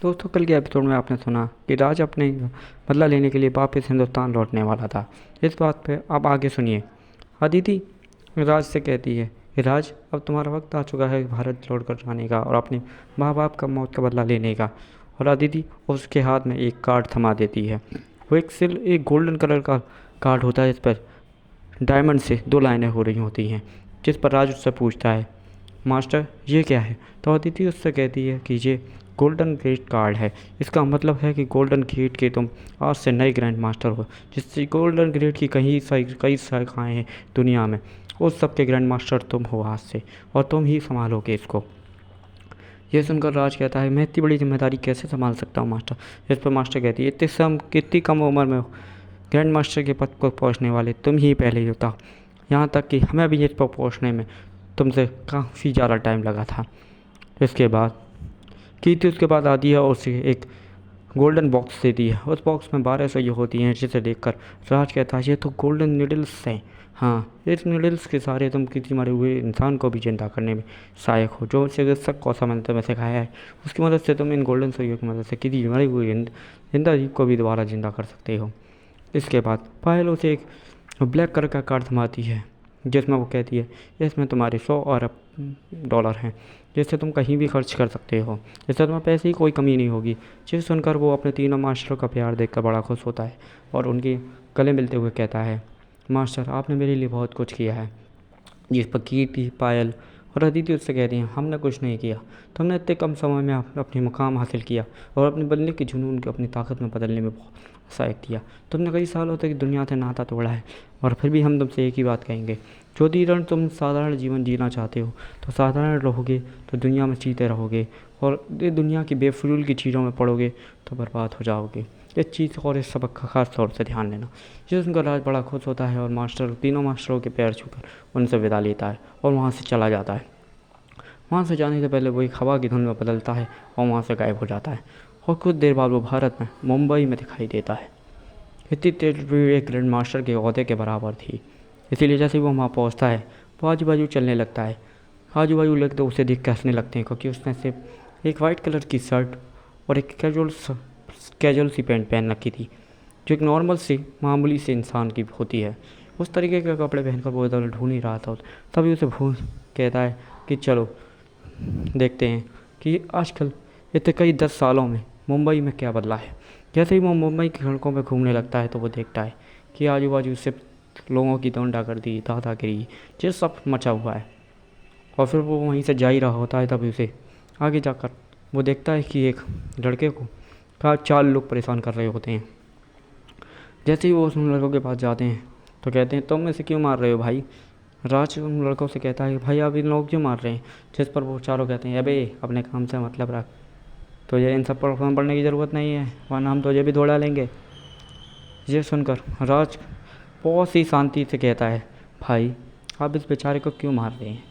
दोस्तों कल के एपिसोड में आपने सुना कि राज अपने बदला लेने के लिए वापस हिंदुस्तान लौटने वाला था। इस बात पे अब आगे सुनिए। अदिति राज से कहती है कि राज, अब तुम्हारा वक्त आ चुका है भारत लौट कर जाने का और अपने माँ बाप का मौत का बदला लेने का। और अदिति उसके हाथ में एक कार्ड थमा देती है। वो एक गोल्डन कलर का कार्ड होता है। इस पर डायमंड से दो लाइनें हो रही होती हैं, जिस पर राज उससे पूछता है, मास्टर ये क्या है? तो अदिति उससे कहती है कि ये गोल्डन गेट कार्ड है। इसका मतलब है कि गोल्डन गेट के तुम आज से नए ग्रैंड मास्टर हो, जिससे गोल्डन गेट की कई शाखाएँ हैं दुनिया में। उस सब के ग्रैंड मास्टर तुम हो आज से, और तुम ही संभालोगे इसको। यह सुनकर राज कहता है, मैं इतनी बड़ी जिम्मेदारी कैसे संभाल सकता हूँ मास्टर? इस पर मास्टर कहती है, कितनी कम उम्र में ग्रैंड मास्टर के पद पर पहुँचने वाले तुम ही पहले ही होता। यहाँ तक कि हमें भी इस पर पहुँचने में तुमसे काफ़ी ज़्यादा टाइम लगा था। इसके बाद कीर्ति उसके बाद आती है और उसे एक गोल्डन बॉक्स देती है। उस बॉक्स में 12 सुइयाँ होती हैं, जिसे देखकर राज कहता है, ये तो गोल्डन नीडल्स हैं। हाँ, इस नीडल्स के सारे तुम किसी मरे हुए इंसान को भी जिंदा करने में सहायक हो, जो चिकित्सक कौशल मैंने तुम्हें सिखाया है। उसकी मदद से तुम इन गोल्डन सुइयों की मदद से किसी मरे हुए जिंदा जीव को भी दोबारा जिंदा कर सकते हो। इसके बाद पायल उसे एक ब्लैक कलर का कार्ड थमाती है, जिसमें वो कहती है, इसमें तुम्हारे 100 अरब डॉलर हैं, जिससे तुम कहीं भी खर्च कर सकते हो। इससे तुम्हें पैसे की कोई कमी नहीं होगी। जिसे सुनकर वो अपने तीनों मास्टरों का प्यार देखकर बड़ा खुश होता है और उनके गले मिलते हुए कहता है, मास्टर आपने मेरे लिए बहुत कुछ किया है। जिस पर कीर्ति, पायल और अदिति उससे कहती हैं, हमने कुछ नहीं किया, तुमने इतने कम समय में अपनी मुकाम हासिल किया और अपने बदले के जुनून को अपनी ताकत में बदलने में बहुत सहायक किया। तुमने कई सालों तक दुनिया से नाता तोड़ा है, और फिर भी हम तुमसे एक ही बात कहेंगे, यदि रण तुम साधारण जीवन जीना चाहते हो तो साधारण रहोगे तो दुनिया में जीते रहोगे, और ये दुनिया की बेफजूल की चीज़ों में पड़ोगे तो बर्बाद हो जाओगे। इस चीज़ और इस सबक का खास तौर से ध्यान देना। जिस सुनकर राज बड़ा खुश होता है और तीनों मास्टरों के पैर छूकर उनसे विदा लेता है और वहाँ से चला जाता है। वहाँ से जाने से पहले वो एक हवा की धुन में बदलता है और वहाँ से गायब हो जाता है, और कुछ देर बाद वो भारत में मुंबई में दिखाई देता है। इतनी तेज भी एक ग्रैंड मास्टर के ओहदे के बराबर थी, इसीलिए जैसे ही वो वहाँ पहुँचता है वो आजू बाजू चलने लगता है। आजू बाजू लोग तो उसे देख के हंसने लगते हैं, क्योंकि उसने सिर्फ एक वाइट कलर की शर्ट और एक कैजुअल सी पैंट पहन रखी थी, जो एक नॉर्मल सी मामूली से इंसान की होती है। उस तरीके के कपड़े पहनकर वो इधर ढूंढ ही रहा था। तभी उसे भूल कहता है कि चलो देखते हैं कि आजकल इतने कई 10 सालों में मुंबई में क्या बदला है। जैसे ही वो मुंबई की सड़कों पर घूमने लगता है तो वो देखता है कि आजू बाजू सिर्फ लोगों की गुंडागर्दी, दादागिरी, ये सब मचा हुआ है। और फिर वो वहीं से जा ही रहा होता है, तभी उसे आगे जाकर वो देखता है कि एक लड़के को 4 लोग परेशान कर रहे होते हैं। जैसे ही वो उन लड़कों के पास जाते हैं तो कहते हैं, तुम इसे क्यों मार रहे हो भाई? राज उन लड़कों से कहता है, भाई आप इन लोग क्यों मार रहे हैं? जिस पर वो चारों कहते हैं, अबे अपने काम से मतलब रख, तो ये इन सब पर फॉर्म पढ़ने की ज़रूरत नहीं है, वरना हम तो ये भी दौड़ा लेंगे। ये सुनकर राज बहुत ही शांति से कहता है, भाई आप इस बेचारे को क्यों मार रहे हैं?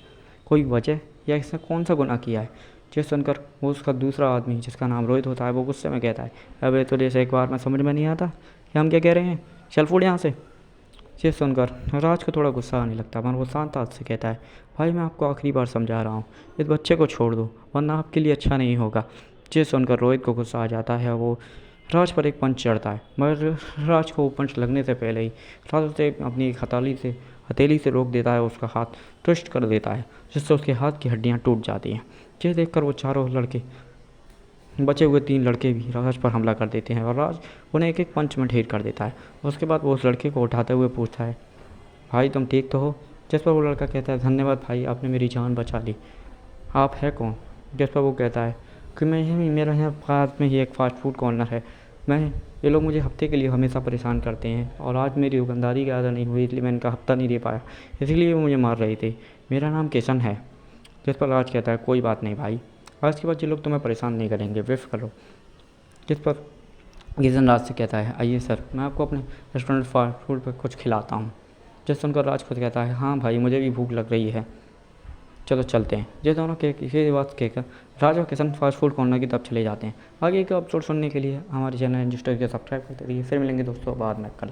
कोई वजह या इसने कौन सा गुनाह किया है? ये सुनकर वो उसका दूसरा आदमी, जिसका नाम रोहित होता है, वो गुस्से में कहता है, अबे तो जैसे एक बार में समझ में नहीं आता कि हम क्या कह रहे हैं, चल फूट यहाँ से। ये सुनकर राज को थोड़ा गुस्सा आने लगता है, मगर वो शांत हाथ से कहता है, भाई मैं आपको आखिरी बार समझा रहा हूँ, इस बच्चे को छोड़ दो, वरना आपके लिए अच्छा नहीं होगा। ये सुनकर रोहित को गुस्सा आ जाता है, वो राज पर एक पंच चढ़ता है, मगर राज को वो पंच लगने से पहले ही राज उसे अपनी हथेली से रोक देता है, उसका हाथ ट्विस्ट कर देता है, जिससे उसके हाथ की हड्डियाँ टूट जाती हैं। ये देखकर वो चारों लड़के, बचे हुए 3 लड़के भी राज पर हमला कर देते हैं और राज उन्हें एक एक पंच में ढेर कर देता है। उसके बाद वो उस लड़के को उठाते हुए पूछता है, भाई तुम ठीक तो हो? जिस पर वो लड़का कहता है, धन्यवाद भाई, आपने मेरी जान बचा ली। आप है कौन? जिस पर वो कहता है कि मेरा यहाँ पास में ही एक फ़ास्ट फूड कॉर्नर है, ये लोग मुझे हफ्ते के लिए हमेशा परेशान करते हैं, और आज मेरी दुकानदारी की आदत नहीं हुई, इसलिए मैं इनका हफ्ता नहीं दे पाया, इसीलिए वो मुझे मार रहे थे। मेरा नाम किशन है। जिस पर राज कहता है, कोई बात नहीं भाई, आज के बाद ये लोग तुम्हें परेशान नहीं करेंगे, वेट करो। जिस पर किशन राज से कहता है, आइए सर, मैं आपको अपने रेस्टोरेंट फास्ट फूड पर कुछ खिलाता हूँ। जिस सुनकर राज खुद कहता है, हाँ भाई मुझे भी भूख लग रही है, चलो चलते हैं। ये दोनों ये बात कहकर राज और किशन फास्ट फूड कॉर्नर की तरफ चले जाते हैं। आगे का एपिसोड सुनने के लिए हमारे चैनल रजिस्टर के सब्सक्राइब करते रहिए। फिर मिलेंगे दोस्तों बाद में कल।